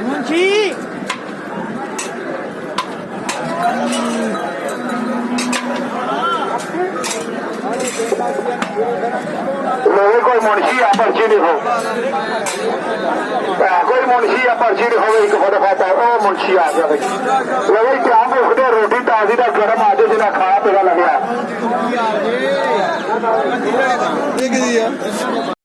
मुंशी लोहे कोई मुंशी आ पर्ची लिखो कोई मुंशी आ पर्ची लिखो एक फटाफट ओ मुंशी आ गया भाई लोहे क्या भूखते रोटी ताजी का गर्म आज जिन्हें खाना पीना लगे